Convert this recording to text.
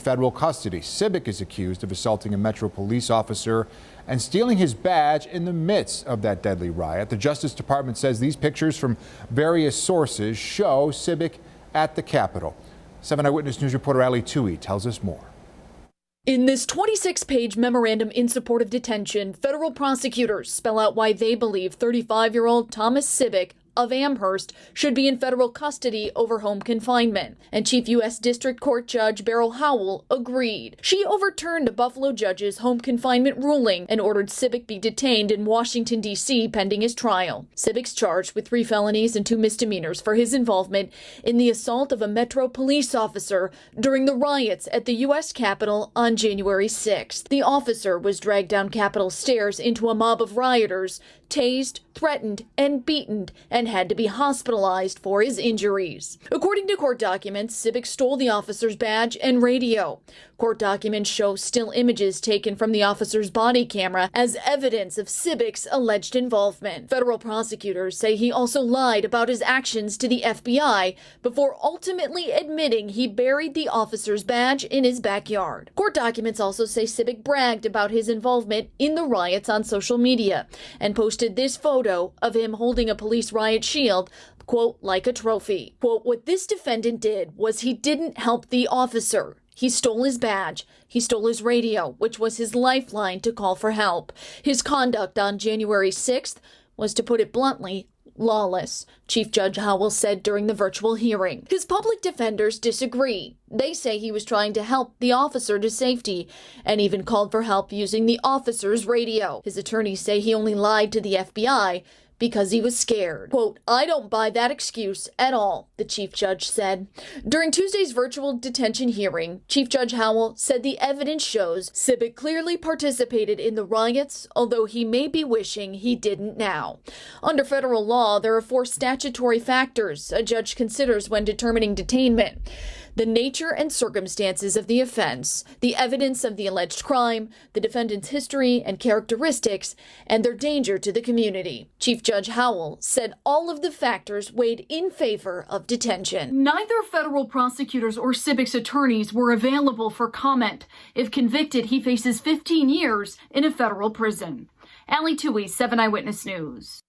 federal custody. Sibick is accused of assaulting a Metro police officer and stealing his badge in the midst of that deadly riot. The Justice Department says these pictures from various sources show Sibick at the Capitol. 7 Eyewitness News reporter Ali Tui tells us more. In this 26-page memorandum in support of detention, federal prosecutors spell out why they believe 35-year-old Thomas Sibick of Amherst should be in federal custody over home confinement. And Chief U.S. District Court Judge Beryl Howell agreed. She overturned a Buffalo judge's home confinement ruling and ordered Sibick be detained in Washington, D.C. pending his trial. Sibick's charged with 3 felonies and 2 misdemeanors for his involvement in the assault of a Metro police officer during the riots at the U.S. Capitol on January 6th. The officer was dragged down Capitol stairs into a mob of rioters, tased, threatened, and beaten, and had to be hospitalized for his injuries. According to court documents, Sibick stole the officer's badge and radio. Court documents show still images taken from the officer's body camera as evidence of Sibick's alleged involvement. Federal prosecutors say he also lied about his actions to the FBI before ultimately admitting he buried the officer's badge in his backyard. Court documents also say Sibick bragged about his involvement in the riots on social media and posted this photo of him holding a police riot shield, quote, like a trophy. Quote, what this defendant did was he didn't help the officer. He stole his badge. He stole his radio, which was his lifeline to call for help. His conduct on January 6th was, to put it bluntly, lawless, Chief Judge Howell said during the virtual hearing. His public defenders disagree. They say he was trying to help the officer to safety and even called for help using the officer's radio. His attorneys say he only lied to the FBI because he was scared. Quote, I don't buy that excuse at all, the chief judge said. During Tuesday's virtual detention hearing, Chief Judge Howell said the evidence shows Sibick clearly participated in the riots, although he may be wishing he didn't now. Under federal law, there are 4 statutory factors a judge considers when determining detainment: the nature and circumstances of the offense, the evidence of the alleged crime, the defendant's history and characteristics, and their danger to the community. Chief Judge Howell said all of the factors weighed in favor of detention. Neither federal prosecutors or Sibick's attorneys were available for comment. If convicted, he faces 15 years in a federal prison. Ali Tui, 7 Eyewitness News.